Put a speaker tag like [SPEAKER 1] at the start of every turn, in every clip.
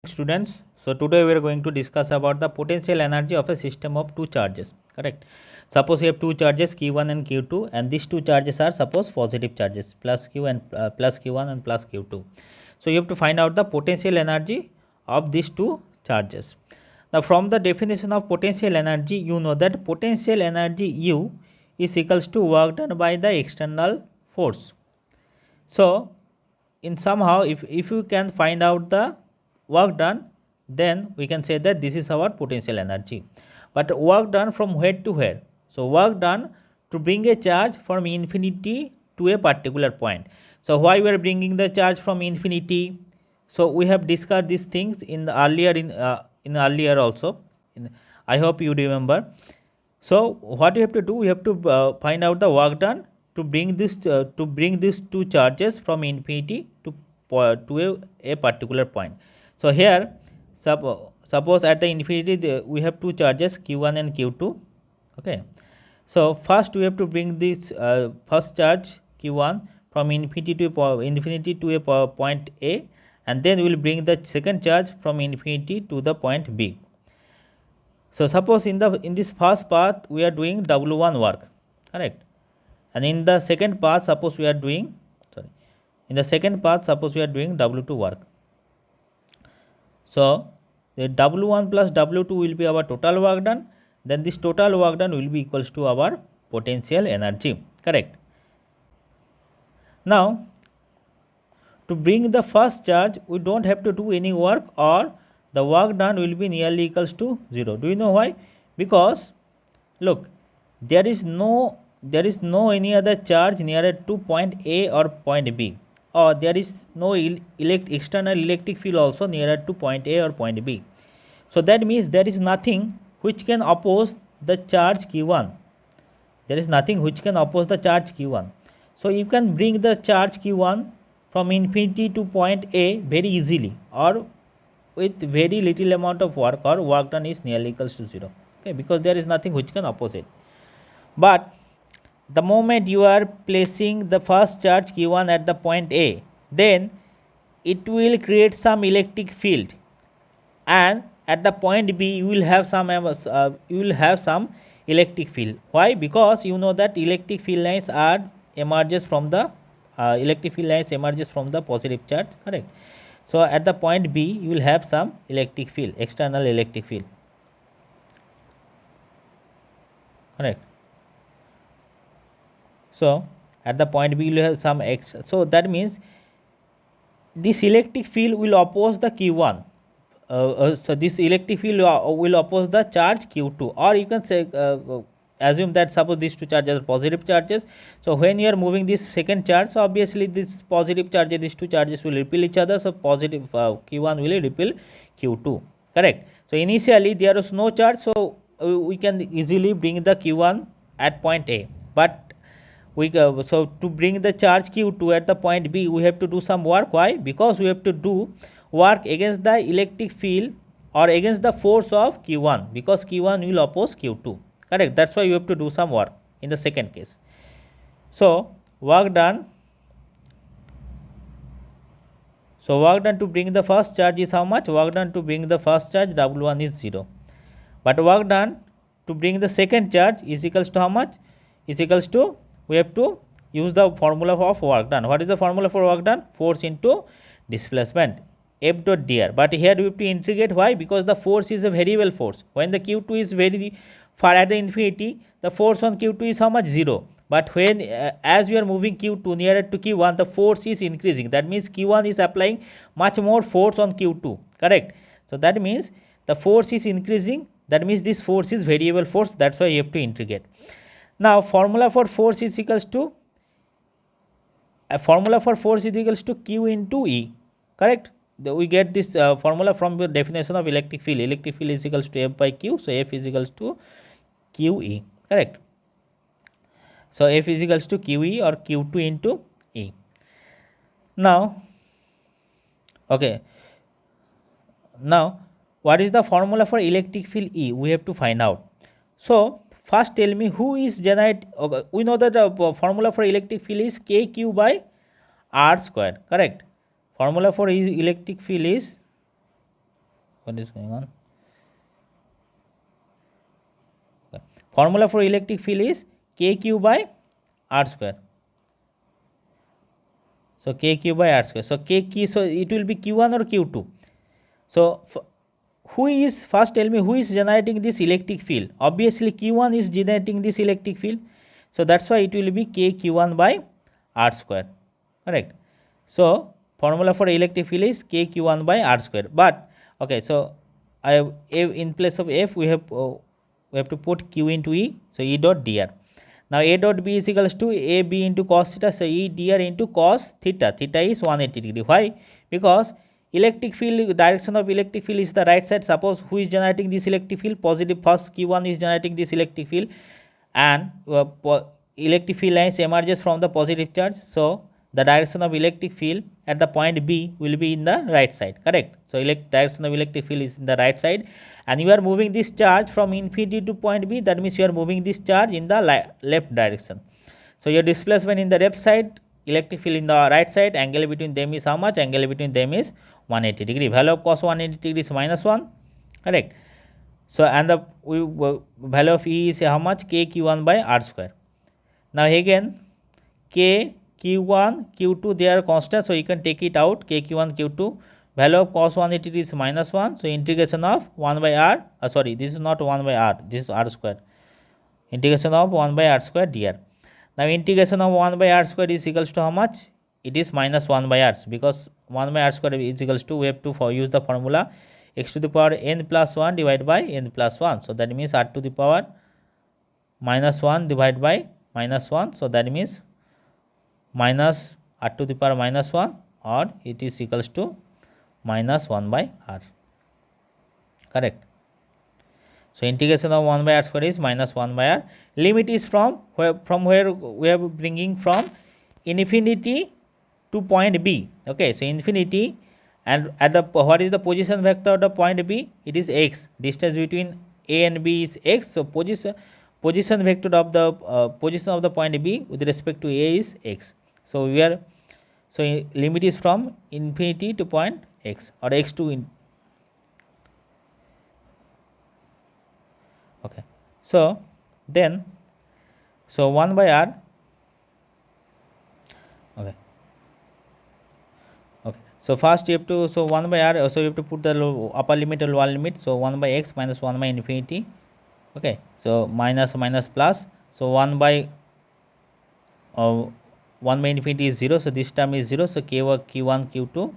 [SPEAKER 1] Students, so today we are going to discuss about the potential energy of a system of two charges. Correct. Suppose you have two charges q1 and q2, and these two charges are suppose positive charges plus q and plus q1 and plus q2. So you have to find out the potential energy of these two charges. Now from the definition of potential energy, you know that potential energy U is equals to work done by the external force. So in somehow if you can find out the work done, then we can say that this is our potential energy. But work done from where to where? So work done to bring a charge from infinity to a particular point. So why we are bringing the charge from infinity? So we have discussed these things in the earlier in earlier also. I hope you remember. So what we have to do, we have to find out the work done to bring these two charges from infinity to a particular point. So here suppose at the infinity we have two charges q1 and q2. Okay. So first we have to bring this first charge q1 from infinity to a point A, and then we will bring the second charge from infinity to the point B. So suppose in this first path we are doing W1 work, correct? And in the second path suppose we are doing W2 work. So the W1 plus W2 will be our total work done. Then this total work done will be equals to our potential energy, correct? Now to bring the first charge, we don't have to do any work, or the work done will be nearly equals to 0. Do you know why? Because look, there is no any other charge nearer to point A or point B, or there is no external electric field also nearer to point A or point B. So that means there is nothing which can oppose the charge q1. There is nothing which can oppose the charge q1. So you can bring the charge q1 from infinity to point A very easily, or with very little amount of work, or work done is nearly equals to 0. Okay, because there is nothing which can oppose it. But the moment you are placing the first charge q1 at the point A, then it will create some electric field, and at the point B you will have some electric field. Why? Because you know that electric field lines emerges from the positive charge, correct? So at the point B you will have some electric field, external electric field, correct? So at the point B you will have some x. So that means this electric field will oppose the q1. So this electric field will oppose the charge q2, or you can say assume that suppose these two charges are positive charges. So when you are moving this second charge, so obviously this positive charges, these two charges will repel each other. So positive q1 will repel q2, correct? So initially there was no charge, so we can easily bring the q1 at point A. But so to bring the charge q2 at the point B, we have to do some work. Why? Because we have to do work against the electric field, or against the force of q1, because q1 will oppose q2, correct? That's why you have to do some work in the second case. So work done to bring the first charge is how much? Work done to bring the first charge W1 is 0. But work done to bring the second charge is equals to how much? Is equals to, we have to use the formula of work done. What is the formula for work done? Force into displacement, F dot dr. But here we have to integrate. Why? Because the force is a variable force. When the q2 is very far at the infinity, the force on q2 is how much? 0. But when as we are moving q2 nearer to q1, the force is increasing. That means q1 is applying much more force on q2, correct? So that means the force is increasing. That means this force is variable force. That's why you have to integrate. Now formula for force is equals to q into E, correct? We get this formula from the definition of electric field. Electric field is equals to F by Q. So F is equals to QE, correct? So F is equals to QE, or Q2 into E. Now, okay. Now, what is the formula for electric field E? We have to find out. So first tell me who is generate. Okay, we know that the formula for electric field is KQ by R square, correct? Formula for electric field is what is going on? Okay. Formula for electric field is kq by r square. So kq by r square. So kq, so it will be q1 or q2. So who is, first tell me who is generating this electric field? Obviously q1 is generating this electric field. So that's why it will be kq1 by r square. Correct. So formula for electric field is kq1 by r square. But okay, so I have in place of f we have to put q into e. So e dot dr. Now a dot b is equals to a b into cos theta. So e dr into cos theta. Theta is 180 degree. Why? Because electric field, direction of electric field is the right side. Suppose who is generating this electric field? Positive, first q1 is generating this electric field, and electric field lines emerges from the positive charge. So the direction of electric field at the point B will be in the right side. Correct. So direction of electric field is in the right side, and you are moving this charge from infinity to point B. That means you are moving this charge in the left direction. So your displacement in the left side, electric field in the right side, angle between them is how much? Angle between them is 180 degree. Value of cos 180 degree is -1. Correct. So and the value of E is how much? K q1 by r square. Now again k q1 q2 they are constant, so you can take it out. K q1 q2, value of cos 180 degree is -1. So integration of 1 by r, sorry, this is not 1 by r, this is r square. Integration of 1 by r square dr. Now integration of 1 by r square is equals to how much? It is -1 by r, because 1 by r square is equals to, we have to use the formula x to the power n plus 1 divided by n plus 1. So that means r to the power -1 divided by -1. So that means minus r to the power -1, or it is equals to -1 by r. Correct. So integration of 1 by r square is -1 by r. Limit is from where we are bringing from infinity to point B. Okay, so infinity, and at the, what is the position vector of the point B? It is x. Distance between A and B is x. So position vector of the position of the point B with respect to A is x. So we are, so limit is from infinity to point x, or x to in. Okay, so then, so 1 by r. Okay. Okay, so first you have to, so 1 by r, so you have to put the upper limit or lower limit. So 1 by x minus 1 by infinity. Okay, so minus plus. So 1 by infinity is 0. So this term is 0. So q1 q2,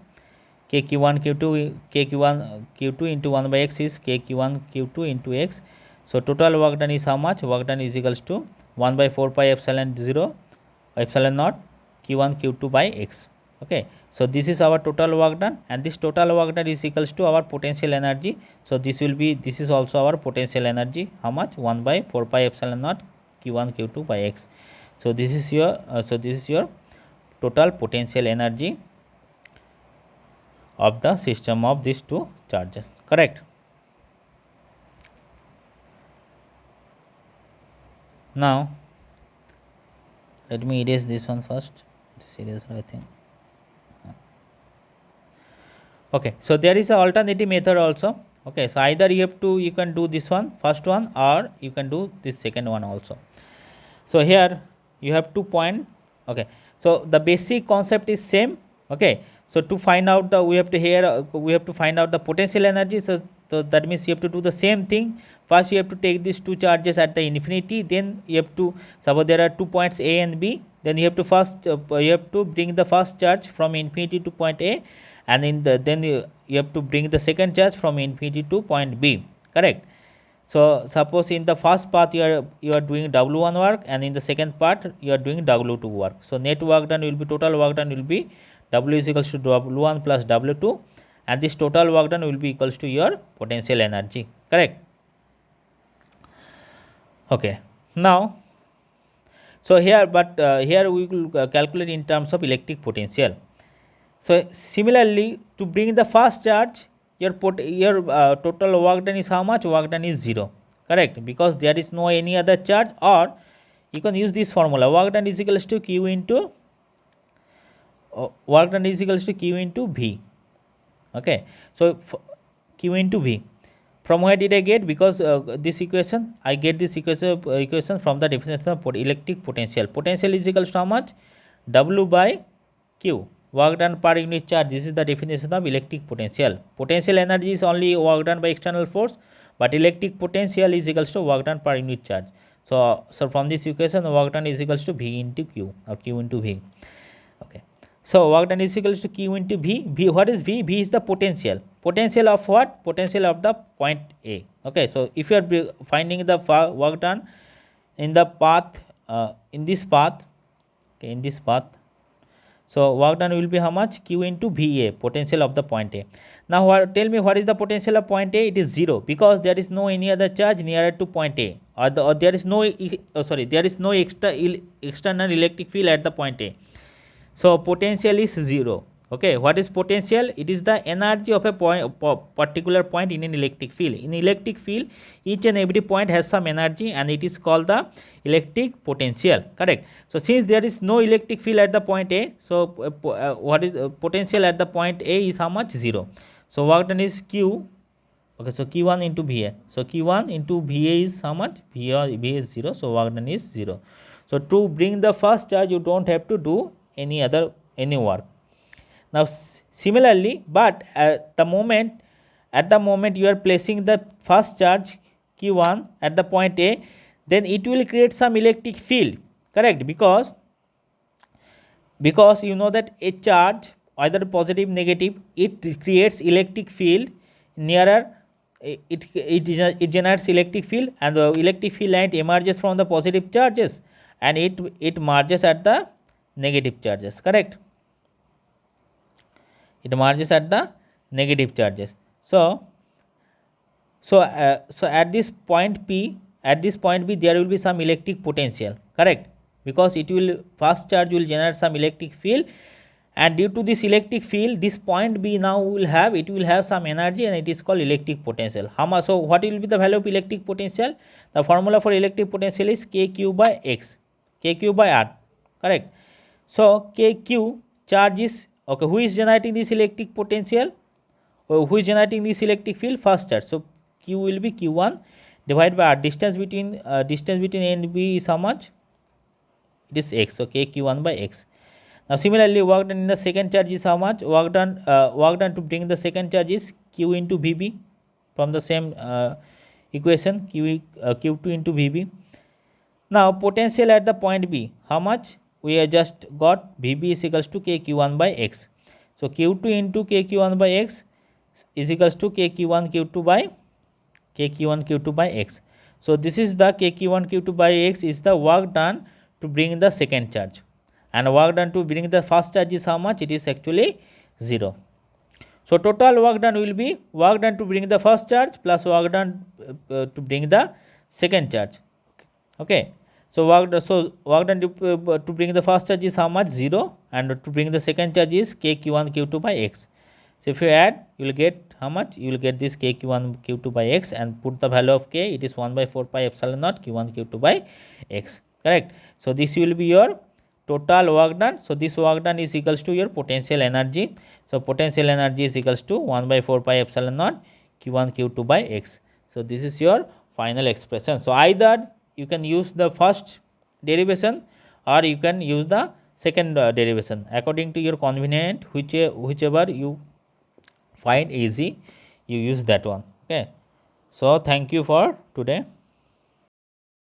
[SPEAKER 1] k q1 q2 into 1 by x is k q1 q2 into x. So total work done is how much? Work done is equals to 1 by 4 pi epsilon 0 epsilon naught q1 q2 by x. Okay, so this is our total work done, and this total work done is equals to our potential energy. So this will be, this is also our potential energy. How much? 1 by 4 pi epsilon naught q1 q2 by x. So this is your total potential energy of the system of these two charges. Correct. Now let me erase this one first. This I think. Okay, so there is an alternative method also. Okay, so either you can do this one, first one, or you can do this second one also. So here you have 2 point. Okay, so the basic concept is same. Okay, so to find out the, we have to find out the potential energy. So that means you have to do the same thing. First you have to take these two charges at the infinity, then you have to, suppose there are 2 points A and B, then you have to first you have to bring the first charge from infinity to point A, and then you have to bring the second charge from infinity to point B. Correct. So suppose in the first path you are doing W1 work, and in the second part you are doing W2 work. So net work done will be, total work done will be W is equals to W1 plus W2, and this total work done will be equals to your potential energy. Correct. Okay, now so here, but here we will calculate in terms of electric potential. So similarly, to bring the first charge, your total work done is how much? Work done is 0. Correct, because there is no any other charge, or you can use this formula, work done is equals to q into work done is equals to q into v. Okay, so Q into V. From where did I get? Because this equation, I get this equation from the definition of electric potential. Potential is equals to how much? W by Q. Work done per unit charge. This is the definition of electric potential. Potential energy is only work done by external force, but electric potential is equals to work done per unit charge. So from this equation, work done is equals to V into Q, or Q into V. Okay. So work done is equals to Q into V. V, what is V? V is the potential. Potential of what? Potential of the point A. Okay. So if you are finding the work done in the path, in this path, okay, in this path. So work done will be how much? Q into VA, potential of the point A. Now tell me what is the potential of point A? It is 0, because there is no any other charge nearer to point A, or there is no there is no external electric field at the point A. So potential is 0. Okay, what is potential? It is the energy of a particular point in an electric field. In electric field, each and every point has some energy, and it is called the electric potential. Correct. So since there is no electric field at the point A, so what is potential at the point A is how much? 0. So work done is Q. Okay, so Q1 into VA. So Q1 into VA is how much? VA is 0. So work done is 0. So to bring the first charge, you don't have to do any work. Now similarly, but at the moment you are placing the first charge Q1 at the point A, then it will create some electric field. Correct. Because you know that a charge, either positive negative, it creates electric field nearer, it generates electric field, and the electric field line emerges from the positive charges, and it merges at the negative charges. Correct. It merges at the negative charges. So at this point P, there will be some electric potential. Correct. Because it will, first charge will generate some electric field, and due to this electric field, this point B now will have some energy, and it is called electric potential. How much? So what will be the value of electric potential? The formula for electric potential is KQ by X, KQ by R. Correct. So KQ charge is, okay, who is generating this electric potential? Who is generating this electric field? First charge. So Q will be Q1 divided by R. Distance between A and B is how much? It is X. So KQ1 by X. Now similarly, work done in the second charge is how much? Work done to bring the second charge is Q into VB, from the same equation, Q2 into VB. Now potential at the point B, how much? We have just got VB is equals to KQ1 by X. So Q2 into KQ1 by X is equals to KQ1 Q2 by X. So this is the KQ1 Q2 by X is the work done to bring the second charge, and work done to bring the first charge is how much? It is actually 0. So total work done will be work done to bring the first charge plus work done to bring the second charge. Okay. So work done to bring the first charge is how much? 0, and to bring the second charge is KQ1 Q2 by X. So if you add, you will get how much? You will get this KQ1 Q2 by X, and put the value of K, it is 1 by 4 pi epsilon naught Q1 Q2 by X. Correct. So this will be your total work done. So this work done is equals to your potential energy. So potential energy is equals to 1 by 4 pi epsilon naught Q1 Q2 by X. So this is your final expression. So either you can use the first derivation, or you can use the second derivation, according to your convenient, whichever you find easy, you use that one. Okay. So thank you for today.